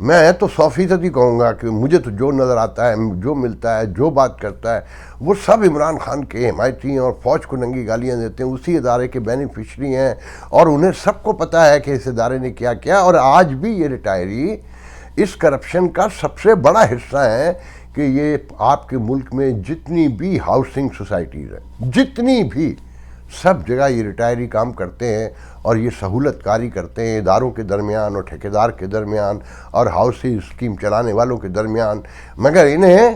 میں تو 100% ہی کہوں گا کہ مجھے تو جو نظر آتا ہے، جو ملتا ہے، جو بات کرتا ہے، وہ سب عمران خان کے حمایتی ہیں اور فوج کو ننگی گالیاں دیتے ہیں، اسی ادارے کے بینیفیشری ہیں، اور انہیں سب کو پتہ ہے کہ اس ادارے نے کیا کیا. اور آج بھی یہ ریٹائری اس کرپشن کا سب سے بڑا حصہ ہے کہ یہ آپ کے ملک میں جتنی بھی ہاؤسنگ سوسائٹیز ہیں، جتنی بھی، سب جگہ یہ ریٹائری کام کرتے ہیں اور یہ سہولت کاری کرتے ہیں اداروں کے درمیان اور ٹھیکیدار کے درمیان اور ہاؤسنگ اسکیم چلانے والوں کے درمیان، مگر انہیں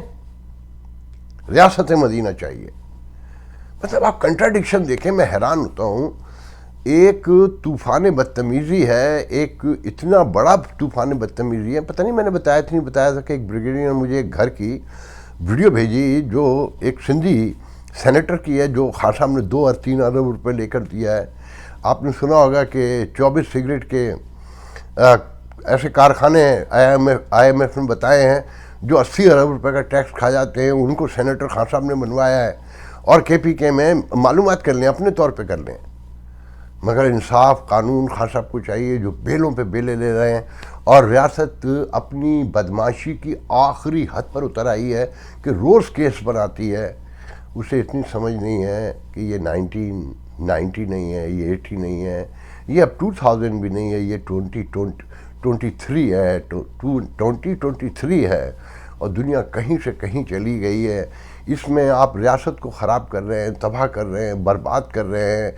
ریاست مدینہ چاہیے. مطلب آپ کنٹراڈکشن دیکھیں، میں حیران ہوتا ہوں. ایک طوفان بدتمیزی ہے، ایک اتنا بڑا طوفان بدتمیزی ہے. پتہ نہیں میں نے بتایا تھا نہیں بتایا تھا کہ ایک بریگیڈیئر نے مجھے ایک گھر کی ویڈیو بھیجی جو ایک سندھی سینیٹر کی ہے، جو خان صاحب نے 2 اور 3 ارب روپے لے کر دیا ہے. آپ نے سنا ہوگا کہ 24 سگریٹ کے ایسے کارخانے آئی ایم ایف نے بتائے ہیں جو 80 ارب روپے کا ٹیکس کھا جاتے ہیں، ان کو سینیٹر خان صاحب نے بنوایا ہے. اور کے پی کے میں معلومات کر لیں، اپنے طور پہ کر لیں. مگر انصاف قانون خان صاحب کو چاہیے جو بیلوں پہ بیلے لے رہے ہیں. اور ریاست اپنی بدماشی کی آخری حد پر اتر آئی ہے کہ روز کیس بناتی ہے. اسے اتنی سمجھ نہیں ہے کہ یہ 1990 نہیں ہے، یہ 80 نہیں ہے، یہ اب 2000 بھی نہیں ہے، یہ 2023 ہے، 2023 ہے. اور دنیا کہیں سے کہیں چلی گئی ہے. اس میں آپ ریاست کو خراب کر رہے ہیں، تباہ کر رہے ہیں، برباد کر رہے ہیں.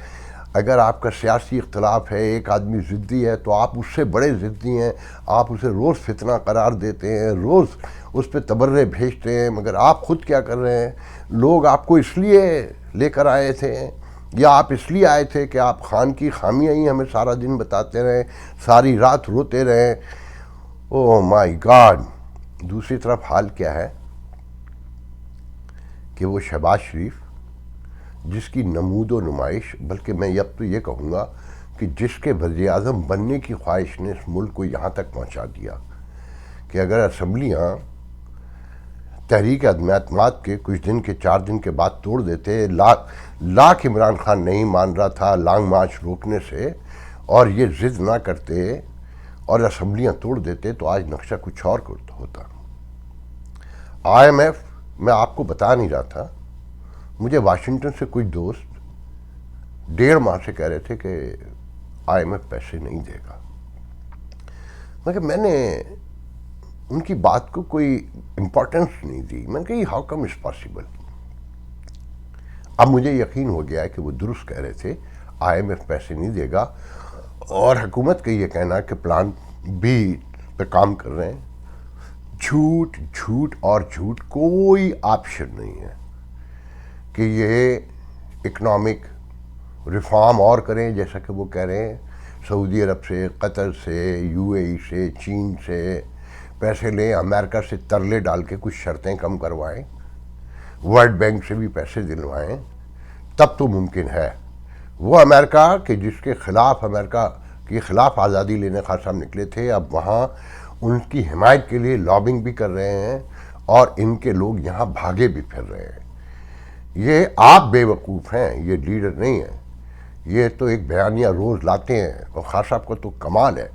اگر آپ کا سیاسی اختلاف ہے، ایک آدمی ضدی ہے، تو آپ اس سے بڑے ضدی ہیں، آپ اسے روز فتنہ قرار دیتے ہیں، روز اس پہ تبرے بھیجتے ہیں. مگر آپ خود کیا کر رہے ہیں؟ لوگ آپ کو اس لیے لے کر آئے تھے یا آپ اس لیے آئے تھے کہ آپ خان کی خامیاں ہی ہمیں سارا دن بتاتے رہیں، ساری رات روتے رہیں. او مائی گاڈ. دوسری طرف حال کیا ہے کہ وہ شہباز شریف جس کی نمود و نمائش، بلکہ میں اب تو یہ کہوں گا کہ جس کے وزیر اعظم بننے کی خواہش نے اس ملک کو یہاں تک پہنچا دیا کہ اگر اسمبلیاں تحریک عدم اعتماد کے کچھ دن کے 4 دن کے بعد توڑ دیتے، لاکھ عمران خان نہیں مان رہا تھا لانگ مارچ روکنے سے، اور یہ ضد نہ کرتے اور اسمبلیاں توڑ دیتے، تو آج نقشہ کچھ اور ہوتا. آئی ایم ایف، میں آپ کو بتا نہیں رہا تھا، مجھے واشنگٹن سے کچھ دوست 1.5 ماہ سے کہہ رہے تھے کہ آئی ایم ایف پیسے نہیں دے گا. مگر میں نے ان کی بات کو کوئی امپورٹنس نہیں دی. میں نے کہا یہ ہاؤ کم از پاسبل. اب مجھے یقین ہو گیا ہے کہ وہ درست کہہ رہے تھے، آئی ایم ایف پیسے نہیں دے گا. اور حکومت کا یہ کہنا کہ پلان بی پہ کام کر رہے ہیں، جھوٹ جھوٹ اور جھوٹ. کوئی آپشن نہیں ہے کہ یہ اکنامک ریفارم اور کریں جیسا کہ وہ کہہ رہے ہیں. سعودی عرب سے، قطر سے، یو اے ای سے، چین سے پیسے لیں، امریکہ سے ترلے ڈال کے کچھ شرطیں کم کروائیں، ورلڈ بینک سے بھی پیسے دلوائیں، تب تو ممکن ہے. وہ امریکہ کہ جس کے خلاف، امریکہ کے خلاف آزادی لینے خان صاحب نکلے تھے، اب وہاں ان کی حمایت کے لیے لابنگ بھی کر رہے ہیں اور ان کے لوگ یہاں بھاگے بھی پھر رہے ہیں. یہ آپ بے وقوف ہیں، یہ لیڈر نہیں ہیں. یہ تو ایک بیانیہ روز لاتے ہیں اور خان صاحب کا تو کمال ہے.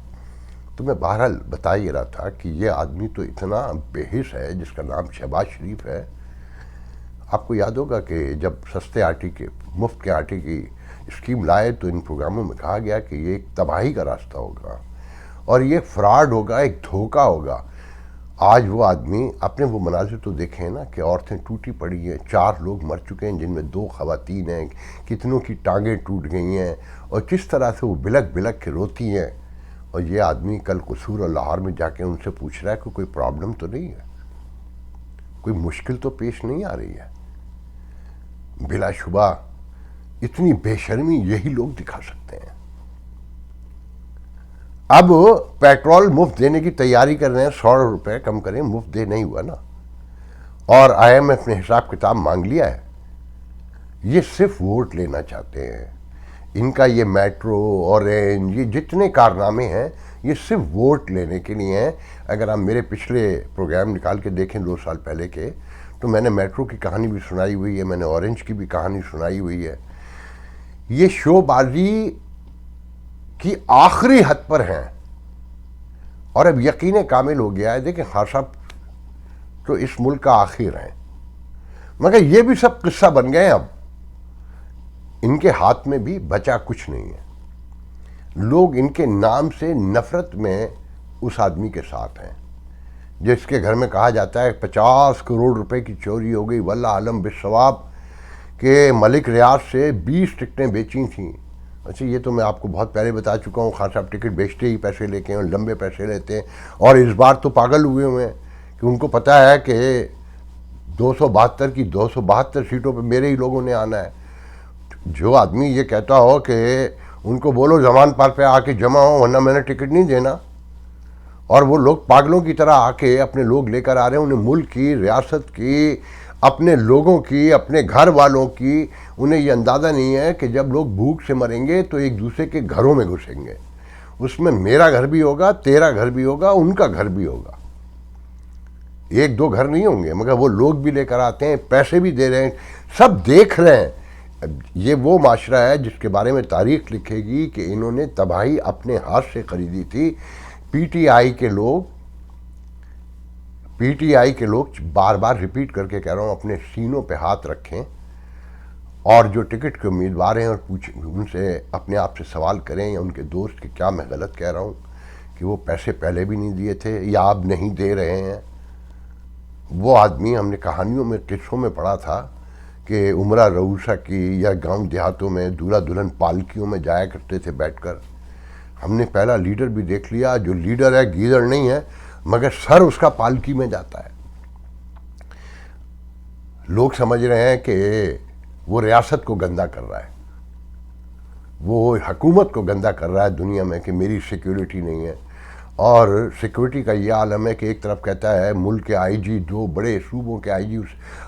تو میں بہرحال بتا ہی رہا تھا کہ یہ آدمی تو اتنا بے حس ہے جس کا نام شہباز شریف ہے. آپ کو یاد ہوگا کہ جب سستے آٹے کے، مفت کے آٹے کی اسکیم لائے تو ان پروگراموں میں کہا گیا کہ یہ ایک تباہی کا راستہ ہوگا اور یہ فراڈ ہوگا، ایک دھوکہ ہوگا. آج وہ آدمی اپنے وہ مناظر تو دیکھیں نا کہ عورتیں ٹوٹی پڑی ہیں، 4 لوگ مر چکے ہیں جن میں 2 خواتین ہیں، کتنوں کی ٹانگیں ٹوٹ گئی ہیں اور کس طرح سے وہ بلک بلک کے روتی ہیں. اور یہ آدمی کل قصور اور لاہور میں جا کے ان سے پوچھ رہا ہے کہ کوئی پرابلم تو نہیں ہے، کوئی مشکل تو پیش نہیں آ رہی ہے. بلا شبہ اتنی بے شرمی یہی لوگ دکھا سکتے ہیں. اب پیٹرول مفت دینے کی تیاری کر رہے ہیں، 100 روپے کم کریں، مفت دے نہیں ہوا نا. اور آئی ایم ایف نے حساب کتاب مانگ لیا ہے. یہ صرف ووٹ لینا چاہتے ہیں. ان کا یہ میٹرو، اورینج، یہ جتنے کارنامے ہیں یہ صرف ووٹ لینے کے لیے ہیں. اگر آپ میرے پچھلے پروگرام نکال کے دیکھیں 2 سال پہلے کے، تو میں نے میٹرو کی کہانی بھی سنائی ہوئی ہے، میں نے اورینج کی بھی کہانی سنائی ہوئی ہے. یہ شو بازی کی آخری حد پر ہیں اور اب یقین کامل ہو گیا ہے. دیکھیں خان صاحب تو اس ملک کا آخر ہیں، مگر یہ بھی سب قصہ بن گئے. اب ان کے ہاتھ میں بھی بچا کچھ نہیں ہے. لوگ ان کے نام سے نفرت میں اس آدمی کے ساتھ ہیں جس کے گھر میں کہا جاتا ہے 50 کروڑ روپے کی چوری ہو گئی. واللہ عالم بالصواب کہ ملک ریاض سے 20 ٹکٹیں بیچی تھیں. اچھا یہ تو میں آپ کو بہت پہلے بتا چکا ہوں. خان صاحب ٹکٹ بیچتے ہی پیسے لے کے اور لمبے پیسے لیتے ہیں، اور اس بار تو پاگل ہوئے ہیں کہ ان کو پتہ ہے کہ 272 کی 272 سیٹوں پہ میرے ہی لوگوں نے آنا ہے. جو آدمی یہ کہتا ہو کہ ان کو بولو زمان پار پہ آ کے جمع ہو ورنہ میں نے ٹکٹ نہیں دینا، اور وہ لوگ پاگلوں کی طرح آ کے اپنے لوگ لے کر آ رہے ہیں. انہیں ملک کی، ریاست کی، اپنے لوگوں کی، اپنے گھر والوں کی انہیں یہ اندازہ نہیں ہے کہ جب لوگ بھوک سے مریں گے تو ایک دوسرے کے گھروں میں گھسیں گے. اس میں میرا گھر بھی ہوگا، تیرا گھر بھی ہوگا، ان کا گھر بھی ہوگا. ایک دو گھر نہیں ہوں گے، مگر وہ لوگ بھی لے کر آتے ہیں، پیسے بھی دے رہے ہیں، سب دیکھ رہے ہیں. یہ وہ معاشرہ ہے جس کے بارے میں تاریخ لکھے گی کہ انہوں نے تباہی اپنے ہاتھ سے خریدی تھی. پی ٹی آئی کے لوگ بار بار ریپیٹ کر کے کہہ رہا ہوں اپنے سینوں پہ ہاتھ رکھیں اور جو ٹکٹ کے امیدوار ہیں اور پوچھیں، ان سے اپنے آپ سے سوال کریں یا ان کے دوست کہ کیا میں غلط کہہ رہا ہوں کہ وہ پیسے پہلے بھی نہیں دیے تھے یا اب نہیں دے رہے ہیں. وہ آدمی ہم نے کہانیوں میں، قصوں میں پڑھا تھا کہ عمرہ رعوسا کی یا گاؤں دیہاتوں میں دولہا دلہن پالکیوں میں جایا کرتے تھے بیٹھ کر. ہم نے پہلا لیڈر بھی دیکھ لیا جو لیڈر ہے گیدڑ نہیں ہے مگر سر اس کا پالکی میں جاتا ہے. لوگ سمجھ رہے ہیں کہ وہ ریاست کو گندہ کر رہا ہے، وہ حکومت کو گندہ کر رہا ہے دنیا میں کہ میری سیکیورٹی نہیں ہے. اور سیکورٹی کا یہ عالم ہے کہ ایک طرف کہتا ہے ملک کے آئی جی، دو بڑے صوبوں کے آئی جی،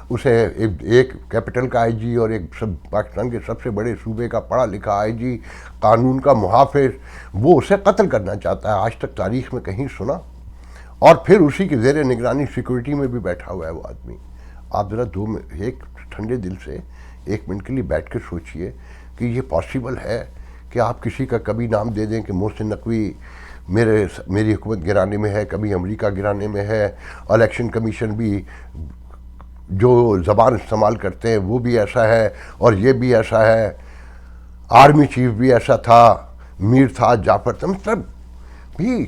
اسے ایک کیپٹل کا آئی جی اور ایک پاکستان کے سب سے بڑے صوبے کا پڑھا لکھا آئی جی، قانون کا محافظ، وہ اسے قتل کرنا چاہتا ہے. آج تک تاریخ میں کہیں سنا؟ اور پھر اسی کے زیر نگرانی سیکورٹی میں بھی بیٹھا ہوا ہے وہ آدمی. آپ ذرا ایک ٹھنڈے دل سے 1 منٹ کے لیے بیٹھ کے سوچئے کہ یہ پاسبل ہے کہ آپ کسی کا کبھی نام دے دیں کہ محسن نقوی میری حکومت گرانے میں ہے، کبھی امریکہ گرانے میں ہے، الیکشن کمیشن بھی جو زبان استعمال کرتے ہیں وہ بھی ایسا ہے، اور یہ بھی ایسا ہے، آرمی چیف بھی ایسا تھا، میر تھا، جعفر تھا. مطلب بھی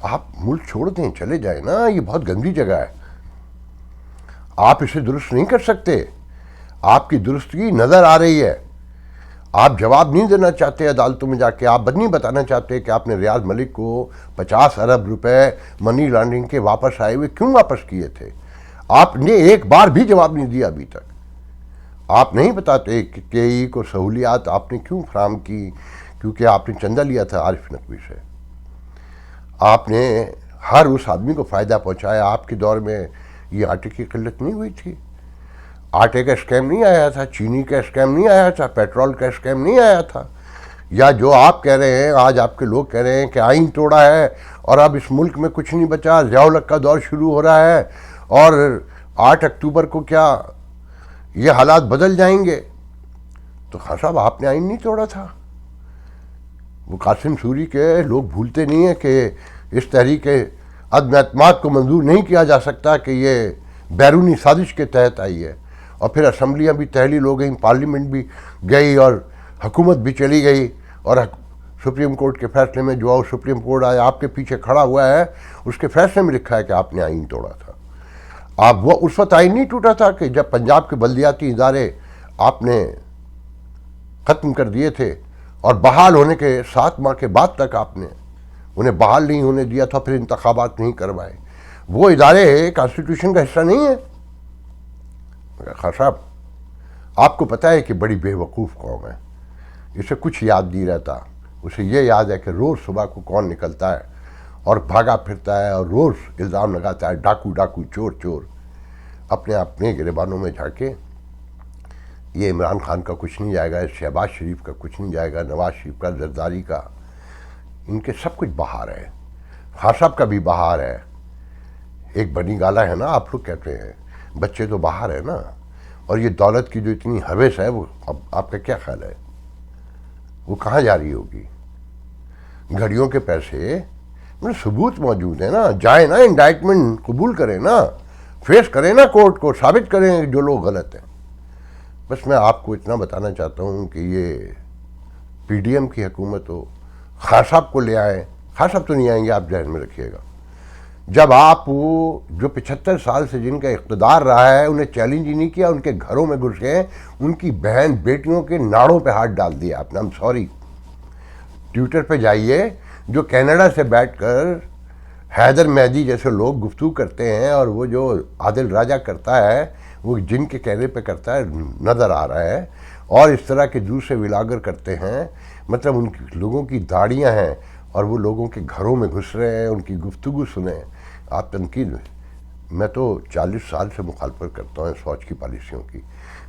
آپ ملک چھوڑ دیں، چلے جائیں نا. یہ بہت گندی جگہ ہے، آپ اسے درست نہیں کر سکتے. آپ کی درستگی نظر آ رہی ہے. آپ جواب نہیں دینا چاہتے عدالتوں میں جا کے، آپ نہیں بتانا چاہتے کہ آپ نے ریاض ملک کو 50 ارب روپے منی لانڈرنگ کے واپس آئے ہوئے کیوں واپس کیے تھے. آپ نے ایک بار بھی جواب نہیں دیا ابھی تک. آپ نہیں بتاتے کہ کے کو سہولیات آپ نے کیوں فراہم کی، کیونکہ آپ نے چندہ لیا تھا عارف نقوی سے. آپ نے ہر اس آدمی کو فائدہ پہنچایا. آپ کے دور میں یہ آٹے کی قلت نہیں ہوئی تھی، آٹے کا اسکیم نہیں آیا تھا، چینی کا اسکیم نہیں آیا تھا، پیٹرول کا اسکیم نہیں آیا تھا. یا جو آپ کہہ رہے ہیں، آج آپ کے لوگ کہہ رہے ہیں کہ آئین توڑا ہے اور اب اس ملک میں کچھ نہیں بچا، ضیاء الحق کا دور شروع ہو رہا ہے اور 8 اکتوبر کو کیا یہ حالات بدل جائیں گے. تو خان صاحب آپ نے آئین نہیں توڑا تھا. وہ قاسم سوری کے لوگ بھولتے نہیں ہیں کہ اس تحریک عدم اعتماد کو منظور نہیں کیا جا سکتا کہ یہ بیرونی سازش کے تحت آئی ہے. اور پھر اسمبلیاں بھی تحلیل ہو گئیں، پارلیمنٹ بھی گئی اور حکومت بھی چلی گئی، اور سپریم کورٹ کے فیصلے میں جو سپریم کورٹ آیا آپ کے پیچھے کھڑا ہوا ہے، اس کے فیصلے میں لکھا ہے کہ آپ نے آئین توڑا تھا. آپ وہ اس وقت آئین نہیں ٹوٹا تھا کہ جب پنجاب کے بلدیاتی ادارے آپ نے ختم کر دیے تھے اور بحال ہونے کے 7 ماہ کے بعد تک آپ نے انہیں بحال نہیں ہونے دیا تھا، پھر انتخابات نہیں کروائے. وہ ادارے کانسٹیٹیوشن کا حصہ نہیں ہیں. خان صاحب آپ کو پتہ ہے کہ بڑی بے وقوف قوم ہے، اسے کچھ یاد نہیں رہتا. اسے یہ یاد ہے کہ روز صبح کو کون نکلتا ہے اور بھاگا پھرتا ہے اور روز الزام لگاتا ہے ڈاکو ڈاکو، چور چور. اپنے گریبانوں میں جھانکے. یہ عمران خان کا کچھ نہیں جائے گا، شہباز شریف کا کچھ نہیں جائے گا، نواز شریف کا، زرداری کا، ان کے سب کچھ بہار ہے. خان صاحب کا بھی بہار ہے. ایک بنی گالا ہے نا، آپ لوگ کہتے ہیں، بچے تو باہر ہے نا. اور یہ دولت کی جو اتنی ہوس ہے، وہ اب آپ کا کیا خیال ہے وہ کہاں جا رہی ہوگی؟ گھڑیوں کے پیسے، ثبوت موجود ہے نا, جائیں نا, انڈائٹمنٹ قبول کریں نا, فیس کریں نا کورٹ کو, ثابت کریں جو لوگ غلط ہیں. بس میں آپ کو اتنا بتانا چاہتا ہوں کہ یہ پی ڈی ایم کی حکومت ہو, خان صاحب کو لے آئیں. خان صاحب تو نہیں آئیں گے, آپ ذہن میں رکھیے گا. جب آپ وہ جو 75 سال سے جن کا اقتدار رہا ہے انہیں چیلنج ہی نہیں کیا, ان کے گھروں میں گھس گئے, ان کی بہن بیٹیوں کے ناڑوں پہ ہاتھ ڈال دیا آپ نے. ہم سوری, ٹویٹر پہ جائیے, جو کینیڈا سے بیٹھ کر حیدر مہدی جیسے لوگ گفتگو کرتے ہیں, اور وہ جو عادل راجہ کرتا ہے وہ جن کے کہنے پہ کرتا ہے, نظر آ رہا ہے. اور اس طرح کے دوسرے ولاگر کرتے ہیں, مطلب ان لوگوں کی داڑیاں ہیں اور وہ لوگوں کے گھروں میں گھس رہے ہیں, ان کی گفتگو سنیں. آپ تنقید میں تو 40 سال سے مخالفت کرتا ہوں فوج کی پالیسیوں کی.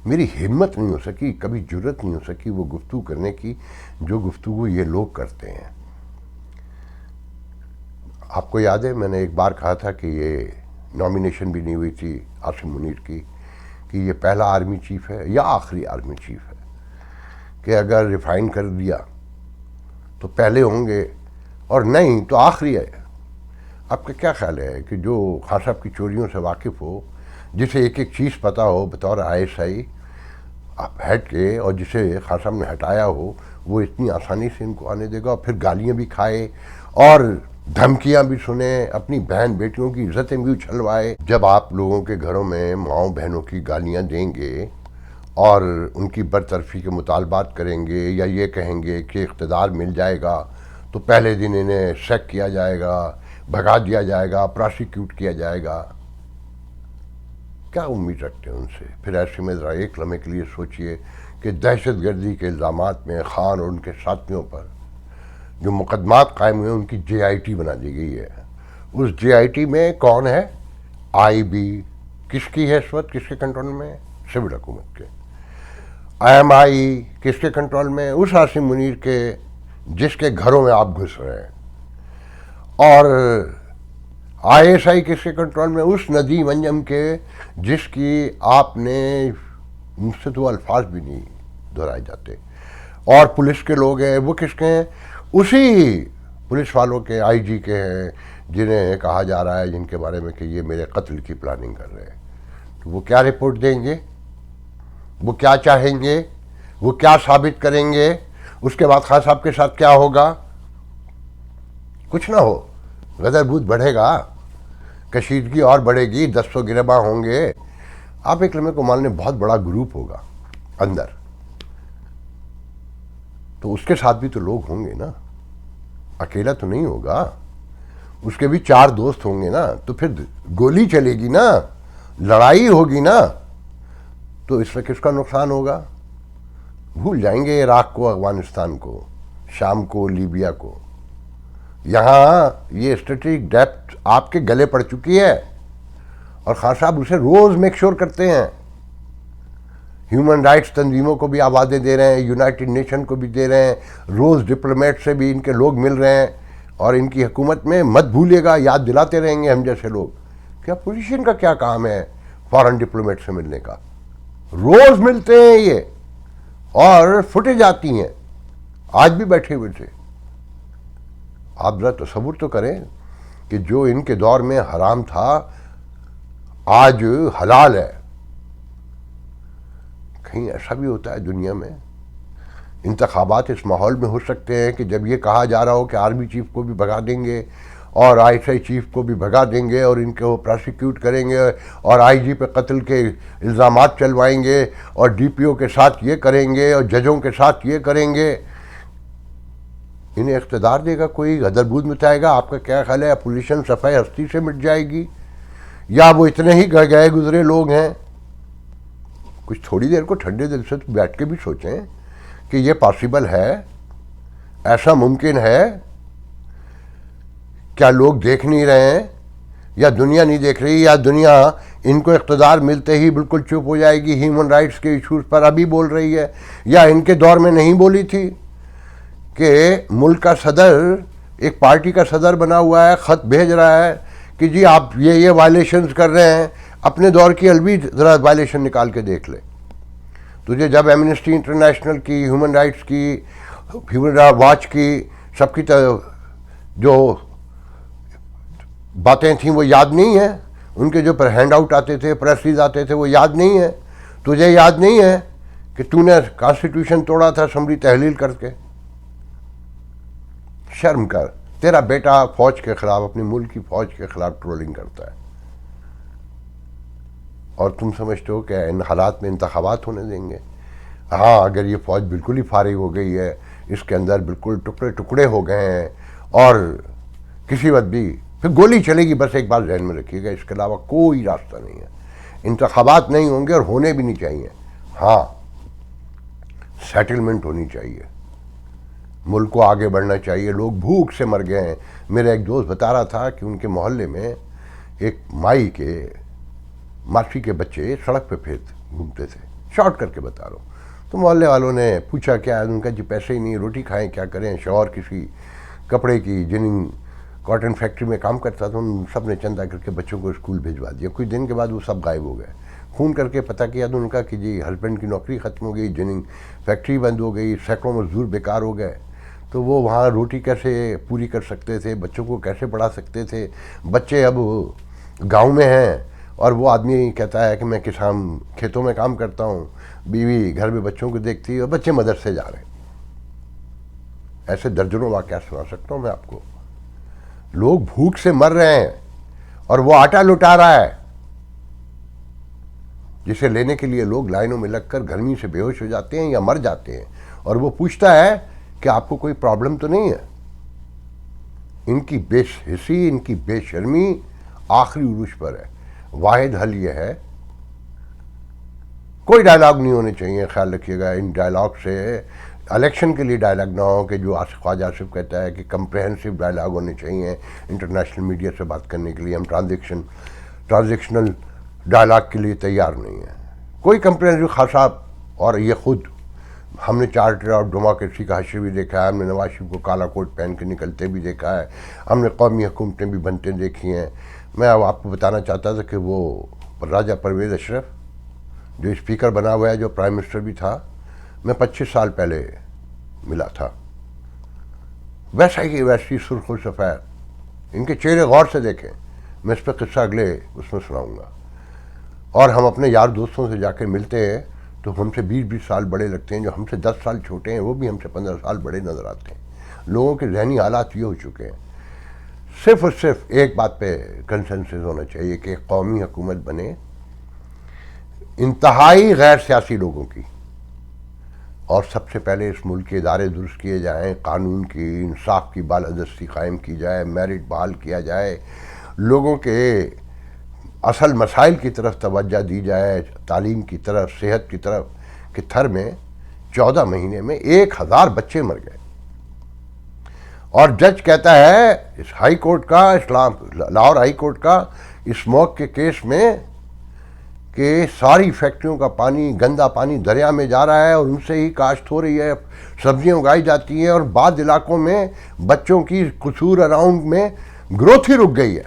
میری ہمت نہیں ہو سکی, کبھی جرت نہیں ہو سکی وہ گفتگو کرنے کی جو گفتگو یہ لوگ کرتے ہیں. آپ کو یاد ہے میں نے ایک بار کہا تھا کہ یہ نامینیشن بھی نہیں ہوئی تھی عاصم منیر کی, کہ یہ پہلا آرمی چیف ہے یا آخری آرمی چیف ہے, کہ اگر ریفائن کر دیا تو پہلے ہوں گے اور نہیں تو آخری ہے. آپ کا کیا خیال ہے کہ جو خان صاحب کی چوریوں سے واقف ہو, جسے ایک ایک چیز پتہ ہو بطور ISI ہیڈ کے, اور جسے خان صاحب نے ہٹایا ہو, وہ اتنی آسانی سے ان کو آنے دے گا؟ اور پھر گالیاں بھی کھائے اور دھمکیاں بھی سنیں, اپنی بہن بیٹیوں کی عزتیں بھی اچھلوائے. جب آپ لوگوں کے گھروں میں ماؤں بہنوں کی گالیاں دیں گے اور ان کی برطرفی کے مطالبات کریں گے, یا یہ کہیں گے کہ اقتدار مل جائے گا تو پہلے دن انہیں سیک کیا جائے گا, بھگا دیا جائے گا, پراسیکیوٹ کیا جائے گا, کیا امید رکھتے ہیں ان سے؟ پھر ایسے میں ذرا ایک لمحے کے لیے سوچئے کہ دہشت گردی کے الزامات میں خان اور ان کے ساتھیوں پر جو مقدمات قائم ہوئے ان کی JIT بنا دی گئی ہے. اس JIT میں کون ہے؟ IB کس کی ہے اس وقت, کس کے کنٹرول میں؟ سول حکومت کے. IMI کس کے کنٹرول میں؟ اس عاصم منیر کے جس کے گھروں میں آپ گھس رہے ہیں. اور ISI کس کے کنٹرول میں؟ اس ندیم انجم کے جس کی آپ نے مجھ سے تو الفاظ بھی نہیں دہرائے جاتے. اور پولیس کے لوگ ہیں, وہ کس کے ہیں؟ اسی پولیس والوں کے, IG کے ہیں, جنہیں کہا جا رہا ہے جن کے بارے میں کہ یہ میرے قتل کی پلاننگ کر رہے ہیں. تو وہ کیا رپورٹ دیں گے؟ وہ کیا چاہیں گے؟ وہ کیا ثابت کریں گے؟ اس کے بعد خان صاحب کے ساتھ کیا ہوگا؟ کچھ نہ ہو, غدر بود بڑھے گا, کشیدگی اور بڑھے گی, 100 گرباں ہوں گے. آپ ایک لمحے کو مان لیں بہت بڑا گروپ ہوگا اندر, تو اس کے ساتھ بھی تو لوگ ہوں گے نا, اکیلا تو نہیں ہوگا, اس کے بھی 4 دوست ہوں گے نا. تو پھر گولی چلے گی نا, لڑائی ہوگی نا, تو اس میں کس کا نقصان ہوگا؟ بھول جائیں گے عراق کو, افغانستان کو, شام کو, لیبیا کو. یہاں یہ اسٹریٹجک ڈیپتھ آپ کے گلے پڑ چکی ہے, اور خان صاحب اسے روز میک شور کرتے ہیں. ہیومن رائٹس تنظیموں کو بھی آوازیں دے رہے ہیں, یونائٹڈ نیشن کو بھی دے رہے ہیں, روز ڈپلومیٹ سے بھی ان کے لوگ مل رہے ہیں, اور ان کی حکومت میں مت بھولیے گا, یاد دلاتے رہیں گے ہم جیسے لوگ. کیا پوزیشن کا کیا کام ہے فارن ڈپلومیٹ سے ملنے کا؟ روز ملتے ہیں یہ, اور فوٹیج آتی ہیں, آج بھی بیٹھے ہوئے تھے. آپ ذرا تصور تو کریں کہ جو ان کے دور میں حرام تھا آج حلال ہے. کہیں ایسا بھی ہوتا ہے دنیا میں؟ انتخابات اس ماحول میں ہو سکتے ہیں کہ جب یہ کہا جا رہا ہو کہ آرمی چیف کو بھی بھگا دیں گے اور ISI چیف کو بھی بھگا دیں گے, اور ان کو پراسیکیوٹ کریں گے, اور IG پہ قتل کے الزامات چلوائیں گے, اور DPO کے ساتھ یہ کریں گے, اور ججوں کے ساتھ یہ کریں گے. انہیں اقتدار دے گا کوئی, غدر بود مٹائے گا؟ آپ کا کیا خیال ہے؟ اپوزیشن صفحہ ہستی سے مٹ جائے گی, یا وہ اتنے ہی گئے گزرے لوگ ہیں؟ کچھ تھوڑی دیر کو ٹھنڈے دل سے بیٹھ کے بھی سوچیں کہ یہ پاسبل ہے, ایسا ممکن ہے؟ کیا لوگ دیکھ نہیں رہے ہیں, یا دنیا نہیں دیکھ رہی, یا دنیا ان کو اقتدار ملتے ہی بالکل چپ ہو جائے گی, ہیومن رائٹس کے ایشوز پر ابھی بول رہی ہے, یا ان کے دور میں نہیں بولی تھی کہ ملک کا صدر ایک پارٹی کا صدر بنا ہوا ہے, خط بھیج رہا ہے کہ جی آپ یہ وائلیشنز کر رہے ہیں, اپنے دور کی الوی ذرا وائلیشن نکال کے دیکھ لے. تجھے جب ایمنسٹی انٹرنیشنل کی, ہیومن رائٹس کی, ہیومن رائٹس واچ کی, سب کی جو باتیں تھیں وہ یاد نہیں ہیں, ان کے جو پر ہینڈ آؤٹ آتے تھے, پریسز آتے تھے, وہ یاد نہیں ہیں. تجھے یاد نہیں ہے کہ تو نے کانسٹیٹیوشن توڑا تھا اسمبلی تحلیل کر کے؟ شرم کر. تیرا بیٹا فوج کے خلاف, اپنی ملک کی فوج کے خلاف ٹرولنگ کرتا ہے, اور تم سمجھتے ہو کہ ان حالات میں انتخابات ہونے دیں گے؟ ہاں, اگر یہ فوج بالکل ہی فارغ ہو گئی ہے, اس کے اندر بالکل ٹکڑے ٹکڑے ہو گئے ہیں, اور کسی وقت بھی پھر گولی چلے گی, بس ایک بات ذہن میں رکھیے گا, اس کے علاوہ کوئی راستہ نہیں ہے. انتخابات نہیں ہوں گے, اور ہونے بھی نہیں چاہیے. ہاں, سیٹلمنٹ ہونی چاہیے, ملک کو آگے بڑھنا چاہیے. لوگ بھوک سے مر گئے ہیں. میرا ایک دوست بتا رہا تھا کہ ان کے محلے میں ایک ماسی کے بچے سڑک پہ پھر گھومتے تھے. شارٹ کر کے بتا رہا ہوں. تو محلے والوں نے پوچھا کیا ہے, ان کا جی پیسے ہی نہیں, روٹی کھائیں کیا کریں. شوہر کسی کپڑے کی جننگ کاٹن فیکٹری میں کام کرتا تھا. ان سب نے چندہ کر کے بچوں کو اسکول بھیجوا دیا. کچھ دن کے بعد وہ سب غائب ہو گئے. فون کر کے پتہ کیا تو ان کا کہ جی ہسبینڈ کی نوکری ختم ہو گئی, جننگ فیکٹری بند ہو گئی, سینکڑوں مزدور بیکار ہو گئے. تو وہ وہاں روٹی کیسے پوری کر سکتے تھے, بچوں کو کیسے پڑھا سکتے تھے. بچے اب گاؤں میں ہیں, اور وہ آدمی کہتا ہے کہ میں کسان کھیتوں میں کام کرتا ہوں, بیوی گھر میں بچوں کو دیکھتی ہے, اور بچے مدرسے جا رہے ہیں. ایسے درجنوں واقعات سنا سکتا ہوں میں آپ کو. لوگ بھوک سے مر رہے ہیں, اور وہ آٹا لٹا رہا ہے, جسے لینے کے لیے لوگ لائنوں میں لگ کر گرمی سے بے ہوش ہو جاتے ہیں یا مر جاتے ہیں. اور وہ پوچھتا ہے کہ آپ کو کوئی پرابلم تو نہیں ہے. ان کی بے حسی, ان کی بے شرمی آخری عروج پر ہے. واحد حل یہ ہے, کوئی ڈائلاگ نہیں ہونے چاہیے. خیال رکھیے گا ان ڈائلاگ سے الیکشن کے لیے ڈائلاگ نہ ہو, کہ جو خواجہ آصف کہتا ہے کہ کمپریہنسو ڈائلاگ ہونے چاہیے انٹرنیشنل میڈیا سے بات کرنے کے لیے. ہم ٹرانزیکشنل ڈائلاگ کے لیے تیار نہیں ہیں. کوئی کمپریہنسو خاصا, اور یہ خود ہم نے چارٹر آف ڈیموکریسی کا حشر بھی دیکھا ہے, ہم نے نواز شریف کو کالا کوٹ پہن کے نکلتے بھی دیکھا ہے, ہم نے قومی حکومتیں بھی بنتے دیکھی ہیں. میں اب آپ کو بتانا چاہتا تھا کہ وہ راجہ پرویز اشرف جو اسپیکر بنا ہوا ہے, جو پرائم منسٹر بھی تھا, میں 25 سال پہلے ملا تھا. ویسا ہی ویسی سرخ و سفید, ان کے چہرے غور سے دیکھیں. میں اس پہ قصہ اگلے اس میں سناؤں گا. اور ہم اپنے یار دوستوں سے جا کے ملتے ہیں تو ہم سے 20-20 سال بڑے لگتے ہیں. جو ہم سے 10 سال چھوٹے ہیں وہ بھی ہم سے 15 سال بڑے نظر آتے ہیں. لوگوں کے ذہنی حالات یہ ہو چکے ہیں. صرف اور صرف ایک بات پہ کنسنسس ہونا چاہیے کہ ایک قومی حکومت بنے, انتہائی غیر سیاسی لوگوں کی, اور سب سے پہلے اس ملک کے ادارے درست کیے جائیں, قانون کی, انصاف کی بالادستی قائم کی جائے, میرٹ بحال کیا جائے, لوگوں کے اصل مسائل کی طرف توجہ دی جائے, تعلیم کی طرف, صحت کی طرف. کہ تھر میں 14 مہینے میں 1000 بچے مر گئے, اور جج کہتا ہے اس ہائی کورٹ کا, لاہور ہائی کورٹ کا, اسموک کے کیس میں کہ ساری فیکٹریوں کا پانی, گندا پانی دریا میں جا رہا ہے, اور ان سے ہی کاشت ہو رہی ہے, سبزیاں اگائی جاتی ہیں, اور بعض علاقوں میں بچوں کی قصور اراؤنڈ میں گروتھ ہی رک گئی ہے.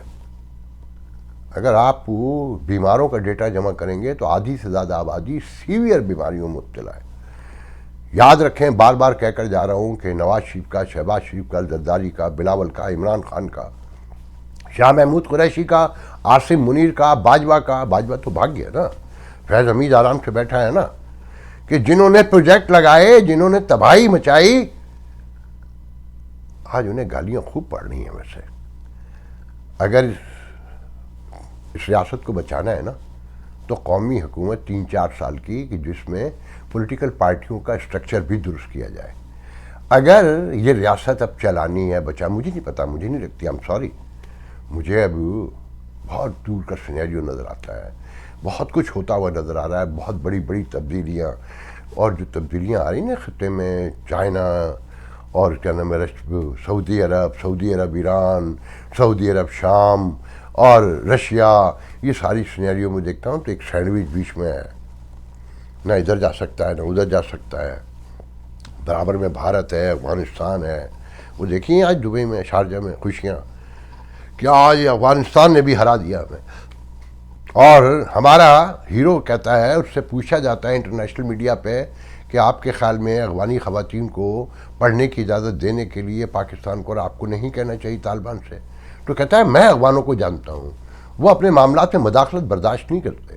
اگر آپ بیماروں کا ڈیٹا جمع کریں گے تو آدھی سے زیادہ آبادی سیویئر بیماریوں میں مبتلا ہے. یاد رکھیں, بار بار کہہ کر جا رہا ہوں کہ نواز شریف کا, شہباز شریف کا, زرداری کا, بلاول کا, عمران خان کا, شاہ محمود قریشی کا, عاصم منیر کا, باجوہ کا. باجوہ تو بھاگ گیا نا, فیض حمید آرام سے بیٹھا ہے نا, کہ جنہوں نے پروجیکٹ لگائے, جنہوں نے تباہی مچائی, آج انہیں گالیاں خوب پڑ رہی ہیں. ویسے اگر اس ریاست کو بچانا ہے نا تو قومی حکومت 3-4 سال کی, کہ جس میں پولیٹیکل پارٹیوں کا اسٹرکچر بھی درست کیا جائے. اگر یہ ریاست اب چلانی ہے مجھے نہیں پتا, مجھے نہیں لگتی, I'm sorry, مجھے اب بہت دور کا سینیریو نظر آتا ہے, بہت کچھ ہوتا ہوا نظر آ رہا ہے, بہت بڑی بڑی تبدیلیاں. اور جو تبدیلیاں آ رہی ہیں خطے میں, چائنا اور کیا نام ہے, سعودی عرب ایران, سعودی عرب شام, اور رشیا, یہ ساری سینیریو میں دیکھتا ہوں تو ایک سینڈوچ بیچ میں ہے, نہ ادھر جا سکتا ہے نہ ادھر جا سکتا ہے. برابر میں بھارت ہے, افغانستان ہے. وہ دیکھیے آج دبئی میں, شارجہ میں خوشیاں, کیا آج افغانستان نے بھی ہرا دیا ہمیں. اور ہمارا ہیرو کہتا ہے, اس سے پوچھا جاتا ہے انٹرنیشنل میڈیا پہ کہ آپ کے خیال میں افغانی خواتین کو پڑھنے کی اجازت دینے کے لیے پاکستان کو, اور آپ کو نہیں کہنا چاہیے طالبان سے, تو کہتا ہے میں اغوانوں کو جانتا ہوں، وہ اپنے معاملات میں مداخلت برداشت نہیں کرتے.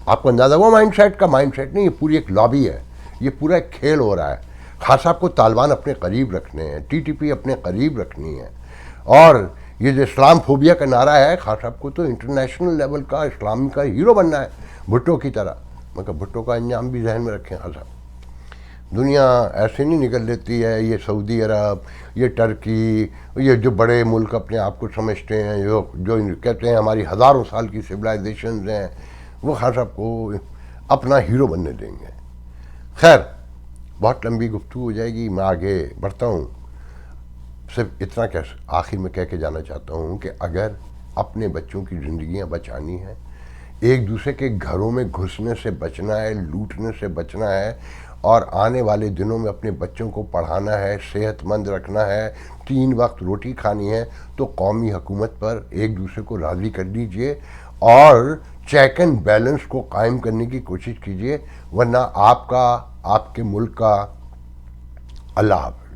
آپ کو اندازہ ہوا مائنڈ سیٹ کا؟ مائنڈ سیٹ نہیں، یہ پوری ایک لابی ہے، یہ پورا ایک کھیل ہو رہا ہے. خان صاحب کو طالبان اپنے قریب رکھنے ہیں، ٹی ٹی پی اپنے قریب رکھنی ہے، اور یہ جو اسلام فوبیا کا نعرہ ہے، خان صاحب کو تو انٹرنیشنل لیول کا اسلام کا ہیرو بننا ہے بھٹو کی طرح. مگر بھٹو کا انجام بھی ذہن میں رکھیں خان صاحب. دنیا ایسے نہیں نکل لیتی ہے. یہ سعودی عرب، یہ ٹرکی، یہ جو بڑے ملک اپنے آپ کو سمجھتے ہیں، جو کہتے ہیں ہماری ہزاروں سال کی سویلائزیشنز ہیں، وہ خان صاحب کو اپنا ہیرو بننے دیں گے. خیر، بہت لمبی گفتگو ہو جائے گی، میں آگے بڑھتا ہوں. صرف اتنا آخر میں کہہ کے جانا چاہتا ہوں کہ اگر اپنے بچوں کی زندگیاں بچانی ہیں، ایک دوسرے کے گھروں میں گھسنے سے بچنا ہے، لوٹنے سے بچنا ہے، اور آنے والے دنوں میں اپنے بچوں کو پڑھانا ہے، صحت مند رکھنا ہے، 3 وقت روٹی کھانی ہے، تو قومی حکومت پر ایک دوسرے کو راضی کر لیجئے اور چیک اینڈ بیلنس کو قائم کرنے کی کوشش کیجئے، ورنہ آپ کا، آپ کے ملک کا اللہ حافظ.